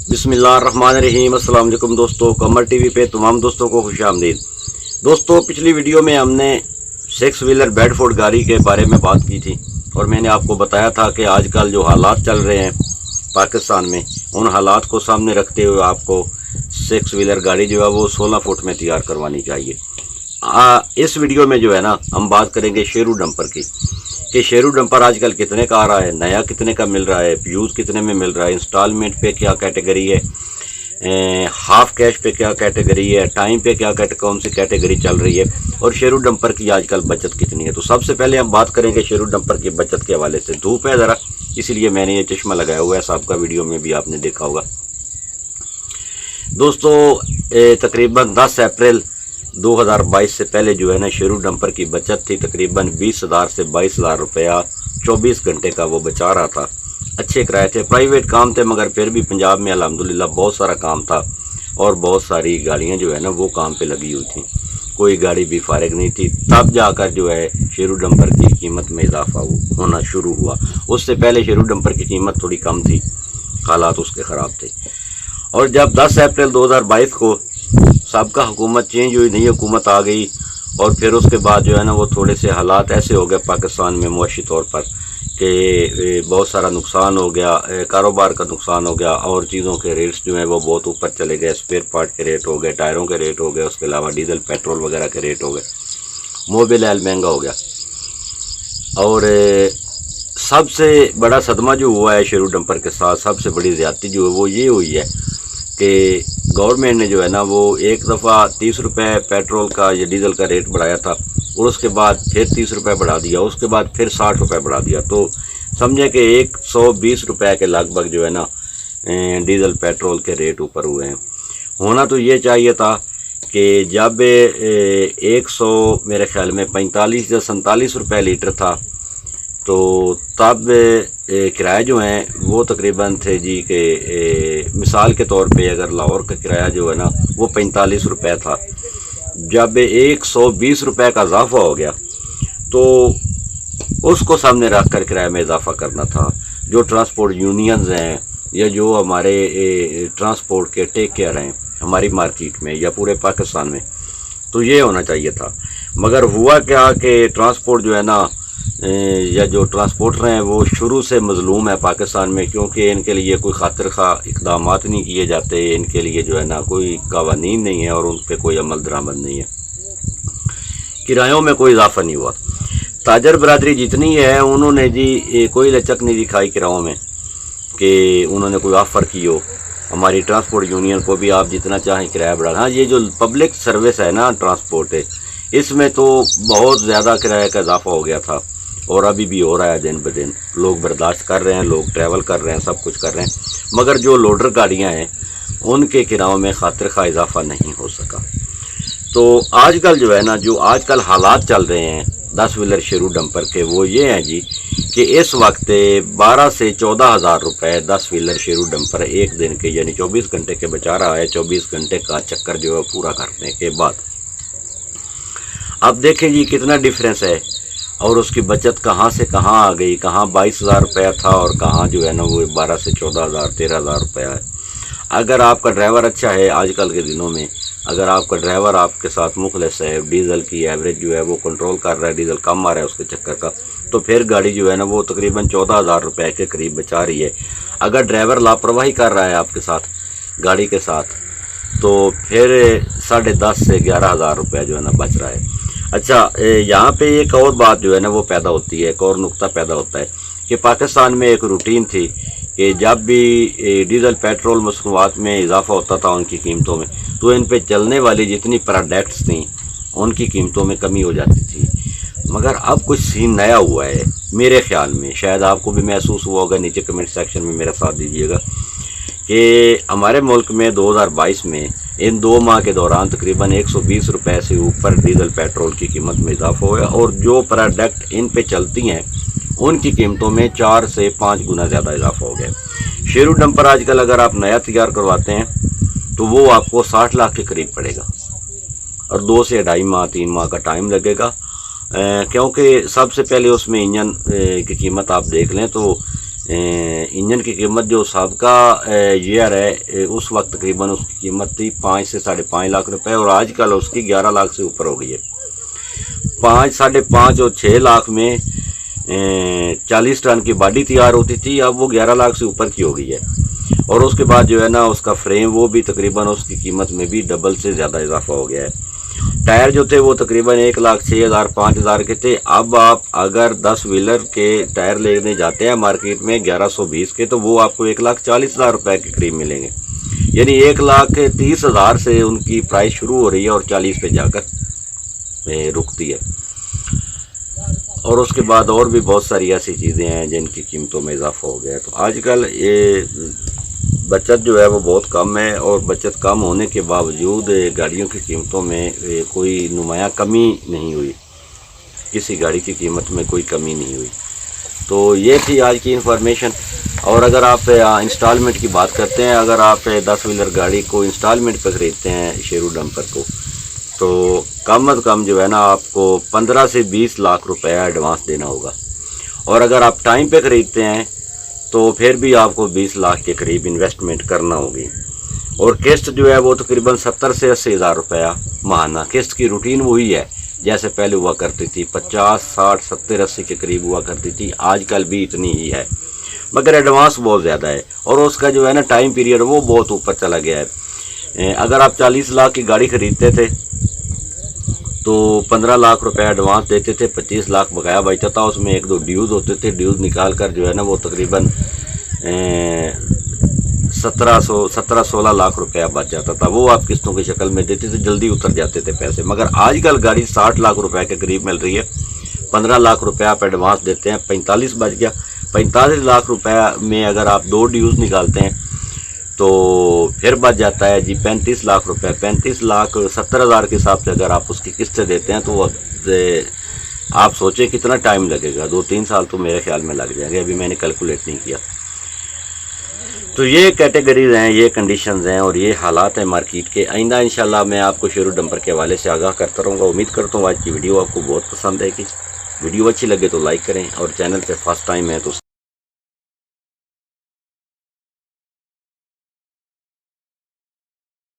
بسم اللہ الرحمن الرحیم۔ السلام علیکم دوستو، قمر ٹی وی پہ تمام دوستوں کو خوش آمدید۔ دوستو، پچھلی ویڈیو میں ہم نے 6 ویلر بیڈ فورڈ گاڑی کے بارے میں بات کی تھی اور میں نے آپ کو بتایا تھا کہ آج کل جو حالات چل رہے ہیں پاکستان میں، ان حالات کو سامنے رکھتے ہوئے آپ کو 6 ویلر گاڑی جو ہے وہ 16 فٹ میں تیار کروانی چاہیے۔ اس ویڈیو میں جو ہے نا ہم بات کریں گے شیرو ڈمپر کی کہ شیرو ڈمپر آج کل کتنے کا آ رہا ہے، نیا کتنے کا مل رہا ہے، یوز کتنے میں مل رہا ہے، انسٹالمنٹ پہ کیا کیٹیگری ہے، ہاف کیش پہ کیا کیٹیگری ہے، ٹائم پہ کیا کون سی کیٹیگری چل رہی ہے، اور شیرو ڈمپر کی آج کل بچت کتنی ہے۔ تو سب سے پہلے ہم بات کریں گے شیرو ڈمپر کی بچت کے حوالے سے۔ دھوپ ہے ذرا، اسی لیے میں نے یہ چشمہ لگایا ہوا ہے، صاحب کا ویڈیو میں بھی آپ نے دیکھا ہوگا۔ دوستو، تقریباً 10 اپریل 2022 سے پہلے جو ہے نا شیرو ڈمپر کی بچت تھی تقریباً 20,000 سے 22,000 روپیہ 24 گھنٹے کا وہ بچا رہا تھا۔ اچھے کرائے تھے، پرائیویٹ کام تھے، مگر پھر بھی پنجاب میں الحمدللہ بہت سارا کام تھا اور بہت ساری گاڑیاں جو ہے نا وہ کام پہ لگی ہوئی تھیں، کوئی گاڑی بھی فارغ نہیں تھی۔ تب جا کر جو ہے شیرو ڈمپر کی قیمت میں اضافہ ہونا شروع ہوا۔ اس سے پہلے شیرو ڈمپر کی قیمت تھوڑی کم تھی، حالات اس کے خراب تھے۔ اور جب 10 اپریل 2022 کو سابقہ حکومت چینج ہوئی، نئی حکومت آ گئی، اور پھر اس کے بعد جو ہے نا وہ تھوڑے سے حالات ایسے ہو گئے پاکستان میں معاشی طور پر کہ بہت سارا نقصان ہو گیا، کاروبار کا نقصان ہو گیا، اور چیزوں کے ریٹس جو ہیں وہ بہت اوپر چلے گئے، اسپیئر پارٹ کے ریٹ ہو گئے، ٹائروں کے ریٹ ہو گئے، اس کے علاوہ ڈیزل پیٹرول وغیرہ کے ریٹ ہو گئے، موبل آئل مہنگا ہو گیا۔ اور سب سے بڑا صدمہ جو ہوا ہے شیرو ڈمپر کے ساتھ، سب سے بڑی زیادتی جو ہے وہ یہ ہوئی ہے کہ گورنمنٹ نے جو ہے نا وہ ایک دفعہ 30 روپے پیٹرول کا یا ڈیزل کا ریٹ بڑھایا تھا، اور اس کے بعد پھر 30 روپے بڑھا دیا، اس کے بعد پھر 60 روپے بڑھا دیا۔ تو سمجھے کہ 120 روپے کے لگ بھگ جو ہے نا ڈیزل پیٹرول کے ریٹ اوپر ہوئے ہیں۔ ہونا تو یہ چاہیے تھا کہ جب 100 میرے خیال میں 45 یا 47 روپے لیٹر تھا تو تب کرایہ جو ہیں وہ تقریباً تھے جی کہ مثال کے طور پہ اگر لاہور کا کرایہ جو ہے نا وہ 45 روپے تھا، جب 120 روپے کا اضافہ ہو گیا تو اس کو سامنے رکھ کر کرایہ میں اضافہ کرنا تھا۔ جو ٹرانسپورٹ یونینز ہیں یا جو ہمارے ٹرانسپورٹ کے ٹیک کیئر ہیں ہماری مارکیٹ میں یا پورے پاکستان میں، تو یہ ہونا چاہیے تھا۔ مگر ہوا کیا کہ ٹرانسپورٹ جو ہے نا یا جو ٹرانسپورٹر ہیں وہ شروع سے مظلوم ہے پاکستان میں، کیونکہ ان کے لیے کوئی خاطر خواہ اقدامات نہیں کیے جاتے، ان کے لیے جو ہے نا کوئی قوانین نہیں ہے اور ان پہ کوئی عمل درآمد نہیں ہے، کرایوں میں کوئی اضافہ نہیں ہوا۔ تاجر برادری جتنی ہے انہوں نے جی کوئی لچک نہیں دکھائی کرایوں میں کہ انہوں نے کوئی آفر کی ہو۔ ہماری ٹرانسپورٹ یونین کو بھی آپ جتنا چاہیں کرایہ بڑھا، ہاں یہ جو پبلک سروس ہے نا ٹرانسپورٹ ہے، اس میں تو بہت زیادہ کرایہ کا اضافہ ہو گیا تھا اور ابھی بھی ہو رہا ہے دن بدن۔ لوگ برداشت کر رہے ہیں، لوگ ٹریول کر رہے ہیں، سب کچھ کر رہے ہیں، مگر جو لوڈر گاڑیاں ہیں ان کے کرایوں میں خاطر خواہ اضافہ نہیں ہو سکا۔ تو آج کل جو ہے نا جو آج کل حالات چل رہے ہیں 10 ویلر شیرو ڈمپر کے، وہ یہ ہیں جی کہ اس وقت 12 سے 14,000 روپے 10 ویلر شیرو ڈمپر ایک دن کے یعنی 24 گھنٹے کے بچا رہا ہے، 24 گھنٹے کا چکر جو ہے پورا کرنے کے بعد۔ اب دیکھیں جی کتنا ڈیفرنس ہے، اور اس کی بچت کہاں سے کہاں آ گئی، کہاں 22,000 روپیہ تھا اور کہاں جو ہے نا وہ 12 سے 14,000 13,000 روپیہ ہے۔ اگر آپ کا ڈرائیور اچھا ہے آج کل کے دنوں میں، اگر آپ کا ڈرائیور آپ کے ساتھ مخلص ہے، ڈیزل کی ایوریج جو ہے وہ کنٹرول کر رہا ہے، ڈیزل کم آ رہا ہے اس کے چکر کا، تو پھر گاڑی جو ہے نا وہ تقریباً 14,000 روپے کے قریب بچا رہی ہے۔ اگر ڈرائیور لاپرواہی کر رہا ہے آپ کے ساتھ گاڑی کے ساتھ تو پھر 10.5 سے 11,000 روپے جو ہے نا بچ رہا ہے۔ اچھا، یہاں پہ ایک اور بات جو ہے نا وہ پیدا ہوتی ہے، ایک اور نقطہ پیدا ہوتا ہے کہ پاکستان میں ایک روٹین تھی کہ جب بھی ڈیزل پیٹرول مصنوعات میں اضافہ ہوتا تھا ان کی قیمتوں میں، تو ان پہ چلنے والی جتنی پروڈکٹس تھیں ان کی قیمتوں میں کمی ہو جاتی تھی۔ مگر اب کچھ سین نیا ہوا ہے میرے خیال میں، شاید آپ کو بھی محسوس ہوا ہوگا، نیچے کمنٹ سیکشن میں میرا ساتھ دیجیے گا، کہ ہمارے ملک میں 2022 میں ان 2 ماہ کے دوران تقریباً 120 روپے سے اوپر ڈیزل پیٹرول کی قیمت میں اضافہ ہوا، اور جو پروڈکٹ ان پہ چلتی ہیں ان کی قیمتوں میں 4 سے 5 گنا زیادہ اضافہ ہو گیا۔ شیرو ڈمپر آج کل اگر آپ نیا تیار کرواتے ہیں تو وہ آپ کو 60 لاکھ کے قریب پڑے گا، اور 2 سے 2.5 ماہ 3 ماہ کا ٹائم لگے گا، کیونکہ سب سے پہلے اس میں انجن کی قیمت آپ دیکھ لیں تو انجن کی قیمت جو سابقہ ایئر ہے اس وقت تقریباً اس کی قیمت تھی 5 سے 5.5 لاکھ روپے، اور آج کل اس کی 11 لاکھ سے اوپر ہو گئی ہے۔ 5، 5.5 اور 6 لاکھ میں 40 ٹن کی باڈی تیار ہوتی تھی، اب وہ 11 لاکھ سے اوپر کی ہو گئی ہے۔ اور اس کے بعد جو ہے نا اس کا فریم وہ بھی تقریباً اس کی قیمت میں بھی ڈبل سے زیادہ اضافہ ہو گیا ہے۔ ٹائر جو تھے وہ تقریباً 1,06,000 5,000 کے تھے، اب آپ اگر 10 ویلر کے ٹائر لینے جاتے ہیں مارکیٹ میں 1120 کے، تو وہ آپ کو 1,40,000 روپے کے قریب ملیں گے، یعنی 1,30,000 سے ان کی پرائس شروع ہو رہی ہے اور 40 پہ جا کر رکتی ہے۔ اور اس کے بعد اور بھی بہت ساری ایسی چیزیں ہیں جن کی قیمتوں میں اضافہ ہو گیا ہے۔ تو آج کل یہ بچت جو ہے وہ بہت کم ہے، اور بچت کم ہونے کے باوجود گاڑیوں کی قیمتوں میں کوئی نمایاں کمی نہیں ہوئی، کسی گاڑی کی قیمت میں کوئی کمی نہیں ہوئی۔ تو یہ تھی آج کی انفارمیشن۔ اور اگر آپ انسٹالمنٹ کی بات کرتے ہیں، اگر آپ 10 ویلر گاڑی کو انسٹالمنٹ پہ خریدتے ہیں شیرو ڈمپر کو، تو کم از کم جو ہے نا آپ کو 15 سے 20 لاکھ روپے ایڈوانس دینا ہوگا، اور اگر آپ ٹائم پہ خریدتے ہیں تو پھر بھی آپ کو 20 لاکھ کے قریب انویسٹمنٹ کرنا ہوگی۔ اور قسط جو ہے وہ تقریباً 70 سے 80 ہزار روپیہ ماہانہ، قسط کی روٹین وہی ہے جیسے پہلے ہوا کرتی تھی، 50، 60، 70، 80 کے قریب ہوا کرتی تھی، آج کل بھی اتنی ہی ہے، مگر ایڈوانس بہت زیادہ ہے، اور اس کا جو ہے نا ٹائم پیریڈ وہ بہت اوپر چلا گیا ہے۔ اگر آپ 40 لاکھ کی گاڑی خریدتے تھے تو 15 لاکھ روپے ایڈوانس دیتے تھے، 25 لاکھ بقایا بچتا تھا، اس میں 1-2 ڈیوز ہوتے تھے، ڈیوز نکال کر جو ہے نا وہ تقریباً 17-16 لاکھ روپیہ بچ جاتا تھا، وہ آپ قسطوں کی شکل میں دیتے تھے، جلدی اتر جاتے تھے پیسے۔ مگر آج کل گاڑی 60 لاکھ روپے کے قریب مل رہی ہے، 15 لاکھ روپے آپ ایڈوانس دیتے ہیں، 45 بچ گیا، 45 لاکھ روپے میں اگر آپ 2 ڈیوز نکالتے ہیں تو پھر بچ جاتا ہے جی 35 لاکھ روپے۔ 35 لاکھ 70,000 کے حساب سے اگر آپ اس کی قسطیں دیتے ہیں تو آپ سوچیں کتنا ٹائم لگے گا، 2-3 سال تو میرے خیال میں لگ جائیں گے، ابھی میں نے کیلکولیٹ نہیں کیا۔ تو یہ کیٹیگریز ہیں، یہ کنڈیشنز ہیں، اور یہ حالات ہیں مارکیٹ کے۔ آئندہ انشاءاللہ میں آپ کو شیرو ڈمپر کے حوالے سے آگاہ کرتا رہوں گا۔ امید کرتا ہوں آج کی ویڈیو آپ کو بہت پسند ہے گی۔ ویڈیو اچھی لگے تو لائک کریں، اور چینل پہ فرسٹ ٹائم ہے تو